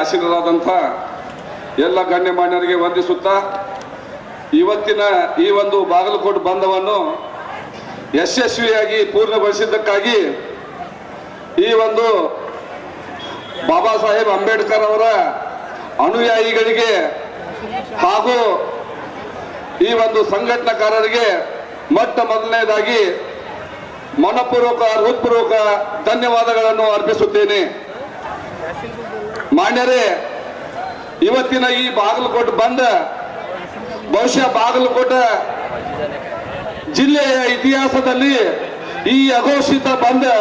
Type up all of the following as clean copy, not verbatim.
ಆಶೀರ್ವಾದಂಥ ಎಲ್ಲ ಗಣ್ಯಮಾನ್ಯರಿಗೆ ವಂದಿಸುತ್ತಾ ಇವತ್ತಿನ ಈ ಒಂದು ಬಾಗಲಕೋಟೆ ಬಂಧವನ್ನು ಯಶಸ್ವಿಯಾಗಿ ಪೂರ್ಣಗೊಳಿಸಿದ್ದಕ್ಕಾಗಿ ಈ ಒಂದು ಬಾಬಾ ಸಾಹೇಬ್ ಅಂಬೇಡ್ಕರ್ ಅವರ ಅನುಯಾಯಿಗಳಿಗೆ ಹಾಗೂ ಈ ಒಂದು ಸಂಘಟನಾಕಾರರಿಗೆ ಮೊಟ್ಟ ಮೊದಲನೇದಾಗಿ ಮನಪೂರ್ವಕ ಹೃತ್ಪೂರ್ವಕ ಧನ್ಯವಾದಗಳನ್ನು ಅರ್ಪಿಸುತ್ತೇನೆ. ಮಾನ್ಯರೇ, ಇವತ್ತಿನ ಈ ಬಾಗಲಕೋಟೆ ಬಂದ ಬಹುಶಃ ಬಾಗಲಕೋಟೆ ಜಿಲ್ಲೆಯ ಇತಿಹಾಸದಲ್ಲಿ ಈ ಅಘೋಷಿತ ಬಂದ್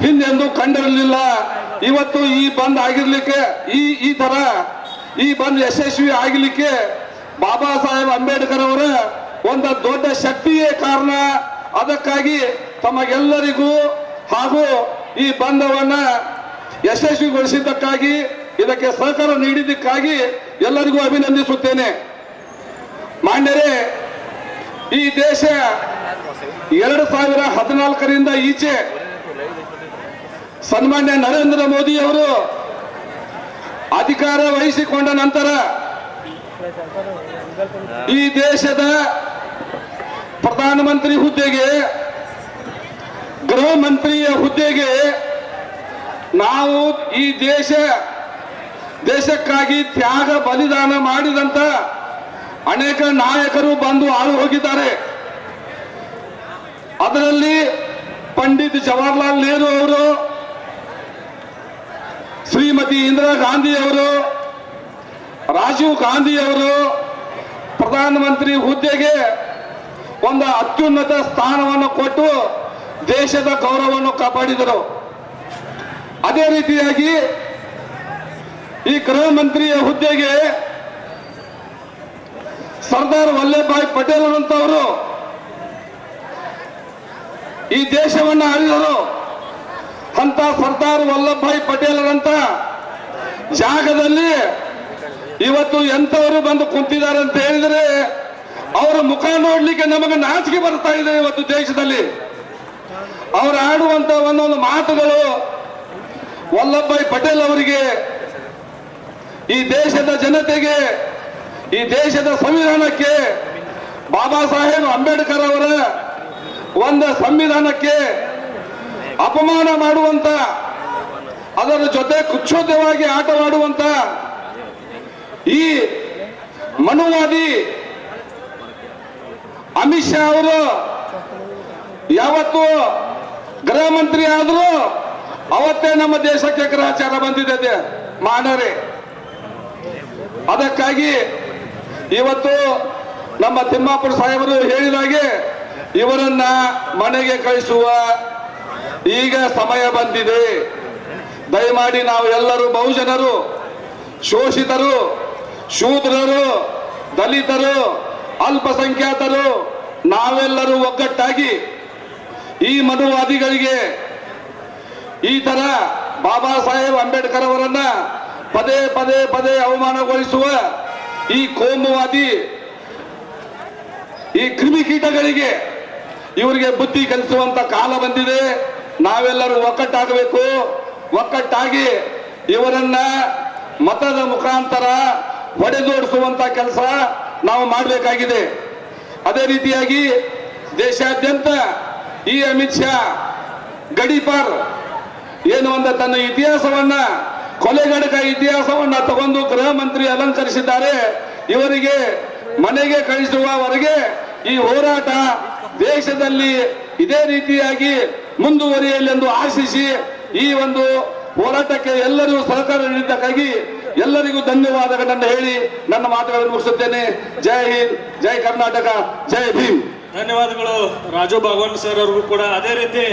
ಹಿಂದೆಂದೂ ಕಂಡಿರಲಿಲ್ಲ. ಇವತ್ತು ಈ ಬಂದ್ ಆಗಿರ್ಲಿಕ್ಕೆ ಈ ತರ ಈ ಬಂದ್ ಯಶಸ್ವಿ ಆಗಲಿಕ್ಕೆ ಬಾಬಾ ಸಾಹೇಬ್ ಅಂಬೇಡ್ಕರ್ ಅವರ ಒಂದು ದೊಡ್ಡ ಶಕ್ತಿಯೇ ಕಾರಣ. ಅದಕ್ಕಾಗಿ ತಮಗೆಲ್ಲರಿಗೂ ಹಾಗೂ ಈ ಬಂಧವನ್ನ ಯಶಸ್ವಿಗೊಳಿಸಿದ್ದಕ್ಕಾಗಿ ಇದಕ್ಕೆ ಸಹಕಾರ ನೀಡಿದ್ದಕ್ಕಾಗಿ ಎಲ್ಲರಿಗೂ ಅಭಿನಂದಿಸುತ್ತೇನೆ. ಮಾನ್ಯರೇ, ಈ ದೇಶ 2014ರಿಂದ ಈಚೆ ಸನ್ಮಾನ್ಯ ನರೇಂದ್ರ ಮೋದಿ ಅವರು ಅಧಿಕಾರ ವಹಿಸಿಕೊಂಡ ನಂತರ ಈ ದೇಶದ ಪ್ರಧಾನಮಂತ್ರಿ ಹುದ್ದೆಗೆ, ಗೃಹ ಮಂತ್ರಿಯ ಹುದ್ದೆಗೆ ನಾವು ಈ ದೇಶಕ್ಕಾಗಿ ತ್ಯಾಗ ಬಲಿದಾನ ಮಾಡಿದಂತ ಅನೇಕ ನಾಯಕರು ಬಂದು ಆಳು ಹೋಗಿದ್ದಾರೆ. ಅದರಲ್ಲಿ ಪಂಡಿತ್ ಜವಾಹರ್ಲಾಲ್ ನೆಹರು ಅವರು, ಶ್ರೀಮತಿ ಇಂದಿರಾ ಗಾಂಧಿ ಅವರು, ರಾಜೀವ್ ಗಾಂಧಿ ಅವರು ಪ್ರಧಾನಮಂತ್ರಿ ಹುದ್ದೆಗೆ ಒಂದು ಅತ್ಯುನ್ನತ ಸ್ಥಾನವನ್ನು ಕೊಟ್ಟು ದೇಶದ ಗೌರವವನ್ನು ಕಾಪಾಡಿದರು. ಅದೇ ರೀತಿಯಾಗಿ ಈ ಗೃಹ ಮಂತ್ರಿಯ ಹುದ್ದೆಗೆ ಸರ್ದಾರ್ ವಲ್ಲಭಭಾಯಿ ಪಟೇಲ್ ಅಂತವರು ಈ ದೇಶವನ್ನು ಆಳಿದರು. ಅಂತ ಸರ್ದಾರ್ ವಲ್ಲಭಭಾಯಿ ಪಟೇಲರಂತ ಜಾಗದಲ್ಲಿ ಇವತ್ತು ಎಂತವರು ಬಂದು ಕುಂತಿದ್ದಾರೆ ಅಂತ ಹೇಳಿದರೆ ಅವರ ಮುಖ ನೋಡ್ಲಿಕ್ಕೆ ನಮಗೆ ನಾಚಿಕೆ ಬರ್ತಾ ಇದೆ. ಇವತ್ತು ದೇಶದಲ್ಲಿ ಅವರು ಆಡುವಂತ ಒಂದೊಂದು ಮಾತುಗಳು ವಲ್ಲಭಭಾಯಿ ಪಟೇಲ್ ಅವರಿಗೆ, ಈ ದೇಶದ ಜನತೆಗೆ, ಈ ದೇಶದ ಸಂವಿಧಾನಕ್ಕೆ, ಬಾಬಾ ಸಾಹೇಬ್ ಅಂಬೇಡ್ಕರ್ ಅವರ ಒಂದು ಸಂವಿಧಾನಕ್ಕೆ ಅಪಮಾನ ಮಾಡುವಂತ, ಅದರ ಜೊತೆ ಕುಚ್ಛೋದ್ಯವಾಗಿ ಆಟವಾಡುವಂತ ಈ ಮನುವಾದಿ ಅಮಿತ್ ಶಾ ಅವರು ಯಾವತ್ತು ಗೃಹ ಮಂತ್ರಿ ಆದರೂ ಅವತ್ತೇ ನಮ್ಮ ದೇಶಕ್ಕೆ ಗ್ರಹಚಾರ ಬಂದಿದೆ ಮಾನವರೇ. ಅದಕ್ಕಾಗಿ ಇವತ್ತು ನಮ್ಮ ತಿಮ್ಮಾಪುರ ಸಾಹೇಬರು ಹೇಳಿದಾಗೆ ಇವರನ್ನ ಮನೆಗೆ ಕಳಿಸುವ ಈಗ ಸಮಯ ಬಂದಿದೆ. ದಯಮಾಡಿ ನಾವು ಎಲ್ಲರೂ ಬಹುಜನರು, ಶೋಷಿತರು, ಶೂದ್ರರು, ದಲಿತರು, ಅಲ್ಪಸಂಖ್ಯಾತರು ನಾವೆಲ್ಲರೂ ಒಗ್ಗಟ್ಟಾಗಿ ಈ ಮನುವಾದಿಗಳಿಗೆ, ಈ ತರ ಬಾಬಾ ಸಾಹೇಬ್ ಅಂಬೇಡ್ಕರ್ ಅವರನ್ನ ಪದೇ ಪದೇ ಪದೇ ಅವಮಾನಗೊಳಿಸುವ ಈ ಕೋಮುವಾದಿ, ಈ ಕ್ರಿಮಿಕೀಟಗಳಿಗೆ ಇವರಿಗೆ ಬುದ್ಧಿ ಕಲಿಸುವಂತ ಕಾಲ ಬಂದಿದೆ. ನಾವೆಲ್ಲರೂ ಒಗ್ಗಟ್ಟಾಗಬೇಕು. ಒಗ್ಗಟ್ಟಾಗಿ ಇವರನ್ನ ಮತದ ಮುಖಾಂತರ ಹೊಡೆದೋಡಿಸುವಂತ ಕೆಲಸ ನಾವು ಮಾಡಬೇಕಾಗಿದೆ. ಅದೇ ರೀತಿಯಾಗಿ ದೇಶಾದ್ಯಂತ ಈ ಅಮಿತ್ ಶಾ ಗಡಿಪಾರ್ ಏನು ಒಂದು ತನ್ನ ಇತಿಹಾಸವನ್ನ, ಕೊಲೆಗಡಕ ಇತಿಹಾಸವನ್ನ ತಗೊಂಡು ಗೃಹ ಮಂತ್ರಿ ಅಲಂಕರಿಸಿದ್ದಾರೆ. ಇವರಿಗೆ ಮನೆಗೆ ಕಳಿಸುವವರೆಗೆ ಈ ಹೋರಾಟ ದೇಶದಲ್ಲಿ ಇದೇ ರೀತಿಯಾಗಿ ಮುಂದುವರಿಯಲಿ ಎಂದು ಆಶಿಸಿ ಈ ಒಂದು ಹೋರಾಟಕ್ಕೆ ಎಲ್ಲರಿಗೂ ಸಹಕಾರ ನೀಡಿದ್ದಕ್ಕಾಗಿ ಎಲ್ಲರಿಗೂ ಧನ್ಯವಾದಗಳನ್ನು ಹೇಳಿ ನನ್ನ ಮಾತುಗಳನ್ನು ಮುಗಿಸುತ್ತೇನೆ. ಜೈ ಹಿಂದ್, ಜೈ ಕರ್ನಾಟಕ, ಜೈ ಭೀಮ್. ಧನ್ಯವಾದಗಳು ರಾಜು ಭಾಗವನ್ ಸರ್ ಅವ್ರಿಗೂ ಕೂಡ. ಅದೇ ರೀತಿ